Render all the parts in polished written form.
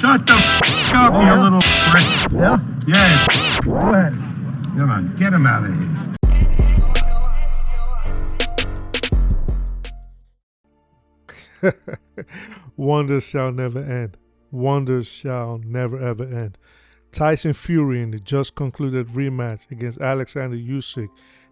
Shut the f up, you little prick. Yeah? Yeah. Go ahead. Come on, get him out of here. Wonders shall never end. Wonders shall never ever end. Tyson Fury in the just concluded rematch against Oleksandr Usyk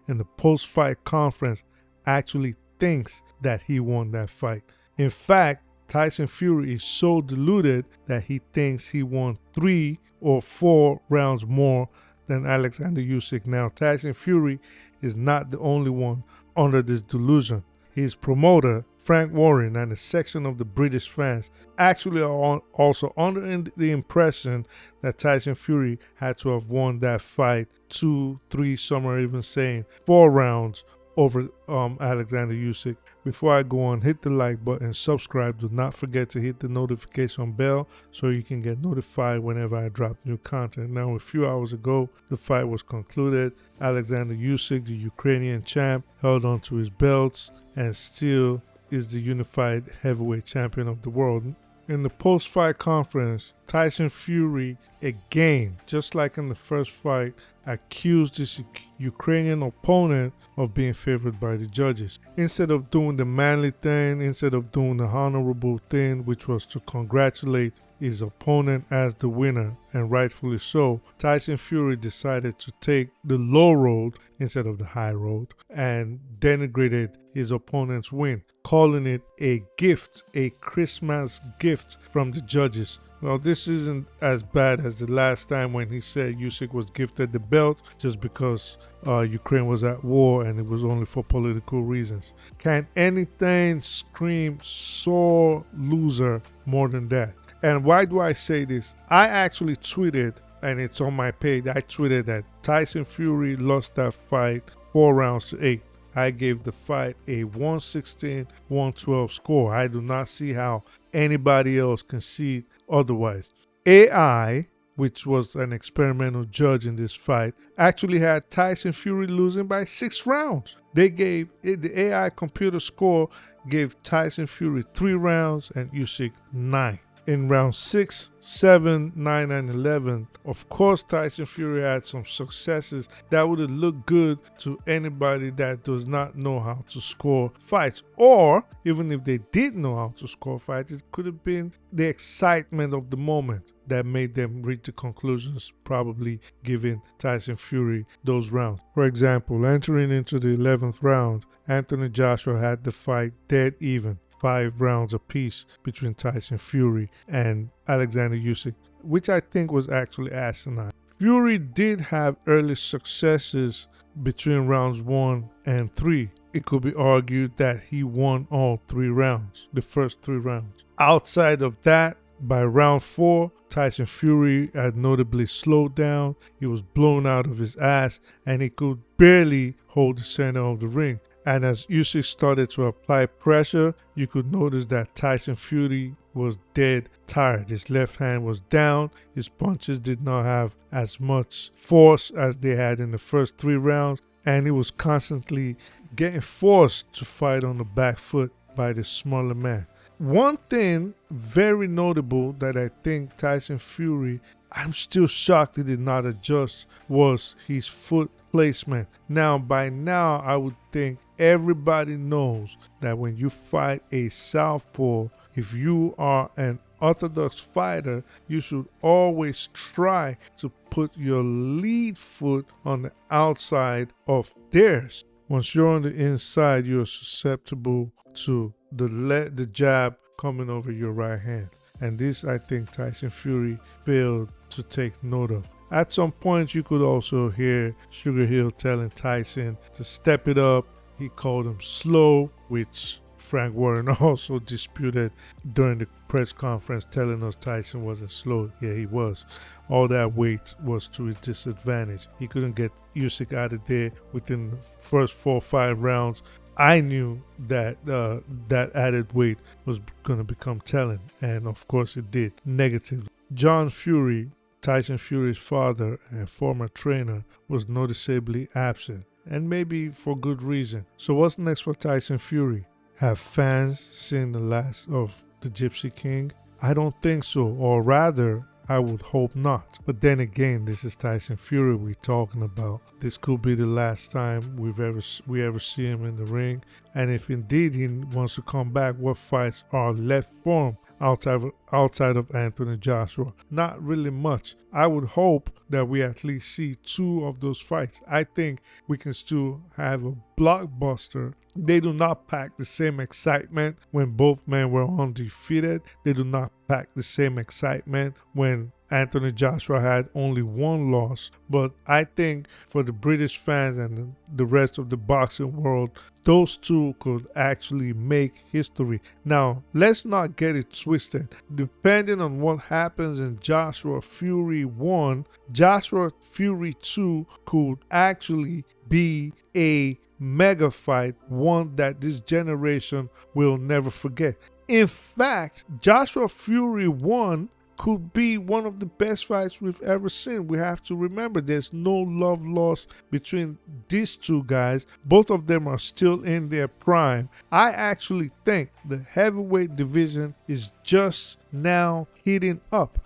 in the post-fight conference actually thinks that he won that fight. In fact, Tyson Fury is so deluded that he thinks he won 3 or 4 rounds more than Oleksandr Usyk. Now, Tyson Fury is not the only one under this delusion. His promoter, Frank Warren, and a section of the British fans actually are also under the impression that Tyson Fury had to have won that fight 2, 3, some are even saying 4 rounds over Oleksandr Usyk. Before I go on, hit the like button, subscribe. Do not forget to hit the notification bell so you can get notified whenever I drop new content. Now, a few hours ago, the fight was concluded. Oleksandr Usyk, the Ukrainian champ, held on to his belts and still is the unified heavyweight champion of the world. In the post-fight conference, Tyson Fury, again, just like in the first fight, accused his Ukrainian opponent of being favored by the judges. Instead of doing the manly thing, instead of doing the honorable thing, which was to congratulate his opponent as the winner, and rightfully so, Tyson Fury decided to take the low road instead of the high road and denigrated his opponent's win, calling it a gift, a Christmas gift from the judges. Well, this isn't as bad as the last time when he said Usyk was gifted the belt just because Ukraine was at war and it was only for political reasons. Can anything scream sore loser more than that? And why do I say this? I actually tweeted, and it's on my page, I tweeted that Tyson Fury lost that fight 4 rounds to 8. I gave the fight a 116-112 score. I do not see how anybody else can see otherwise. AI, which was an experimental judge in this fight, actually had Tyson Fury losing by 6 rounds. They gave the AI computer score gave Tyson Fury 3 rounds and Usyk 9. In round 6, 7, 9, and 11, of course, Tyson Fury had some successes that would have looked good to anybody that does not know how to score fights. Or, even if they did know how to score fights, it could have been the excitement of the moment that made them reach the conclusions, probably giving Tyson Fury those rounds. For example, entering into the 11th round, Anthony Joshua had the fight dead even. 5 rounds apiece between Tyson Fury and Oleksandr Usyk, which I think was actually asinine. Fury did have early successes between rounds 1 and 3. It could be argued that he won all 3 rounds, the first 3 rounds. Outside of that, by round 4, Tyson Fury had notably slowed down. He was blown out of his ass and he could barely hold the center of the ring. And as Usyk started to apply pressure, you could notice that Tyson Fury was dead tired. His left hand was down. His punches did not have as much force as they had in the first 3 rounds. And he was constantly getting forced to fight on the back foot by the smaller man. One thing very notable that I think Tyson Fury, I'm still shocked he did not adjust, was his foot placement. Now, by now, I would think everybody knows that when you fight a southpaw, if you are an orthodox fighter, you should always try to put your lead foot on the outside of theirs. Once you're on the inside, you're susceptible to the jab coming over your right hand. And this, I think, Tyson Fury failed to take note of. At some point, you could also hear Sugar Hill telling Tyson to step it up. He called him slow, which Frank Warren also disputed during the press conference, telling us Tyson wasn't slow. Yeah, he was. All that weight was to his disadvantage. He couldn't get Usyk out of there within the first 4 or 5 rounds. I knew that that added weight was going to become telling, and of course it did, negatively. John Fury, Tyson Fury's father and former trainer, was noticeably absent, and maybe for good reason. So what's next for Tyson Fury? Have fans seen the last of the Gypsy King? I don't think so, or rather, I would hope not. But then again, this is Tyson Fury we're talking about. This could be the last time we ever see him in the ring. And if indeed he wants to come back, what fights are left for him outside of Anthony Joshua? Not really much. I would hope that we at least see 2 of those fights. I think we can still have a blockbuster. They do not pack the same excitement when both men were undefeated. They do not pack the same excitement when Anthony Joshua had only 1 loss. But I think for the British fans and the rest of the boxing world, those 2 could actually make history. Now, let's not get it twisted. Depending on what happens in Joshua Fury 1, Joshua Fury 2 could actually be a mega fight, one that this generation will never forget. In fact, Joshua Fury 1 could be one of the best fights we've ever seen. We have to remember there's no love lost between these 2 guys. Both of them are still in their prime. I actually think the heavyweight division is just now heating up.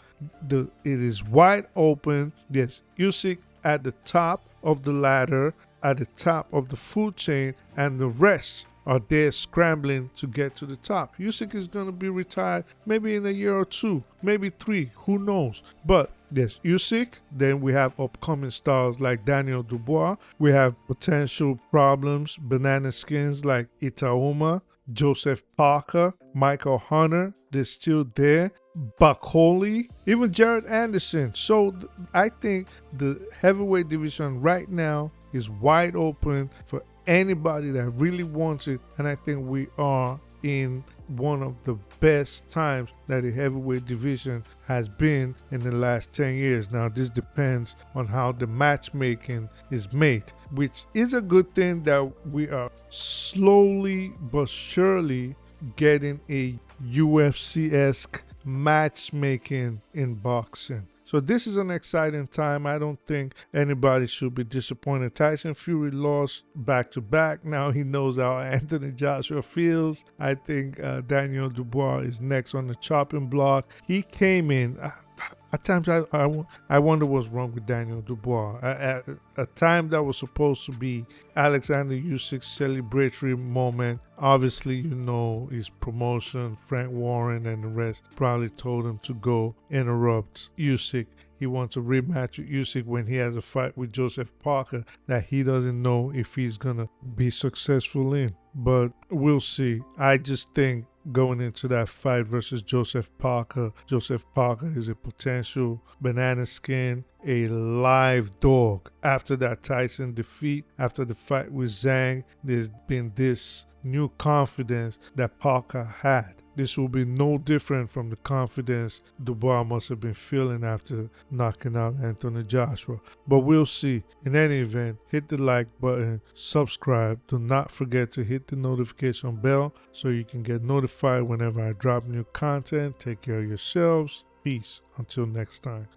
It is wide open. There's Usyk at the top of the ladder, at the top of the food chain, and the rest are there scrambling to get to the top. Usyk is going to be retired maybe in a year or 2, maybe 3, who knows. But there's Usyk, then we have upcoming stars like Daniel Dubois, we have potential problems, banana skins like Itauma, Joseph Parker, Michael Hunter, they're still there. Bakoli, even Jared Anderson. So I think the heavyweight division right now is wide open for anybody that really wants it, and I think we are in one of the best times that the heavyweight division has been in the last 10 years. Now, this depends on how the matchmaking is made, which is a good thing that we are slowly but surely getting a UFC-esque matchmaking in boxing. So this is an exciting time. I don't think anybody should be disappointed. Tyson Fury lost back-to-back. Now he knows how Anthony Joshua feels. I think Daniel Dubois is next on the chopping block. He came in. At times, I wonder what's wrong with Daniel Dubois. At a time that was supposed to be Oleksandr Usyk's celebratory moment, obviously, his promotion, Frank Warren and the rest probably told him to go interrupt Usyk. He wants a rematch with Usyk when he has a fight with Joseph Parker that he doesn't know if he's going to be successful in. But we'll see. I just think going into that fight versus Joseph Parker is a potential banana skin, a live dog. After that Tyson defeat, after the fight with Zhang, there's been this new confidence that Parker had. This will be no different from the confidence Dubois must have been feeling after knocking out Anthony Joshua. But we'll see. In any event, hit the like button, subscribe. Do not forget to hit the notification bell so you can get notified whenever I drop new content. Take care of yourselves. Peace. Until next time.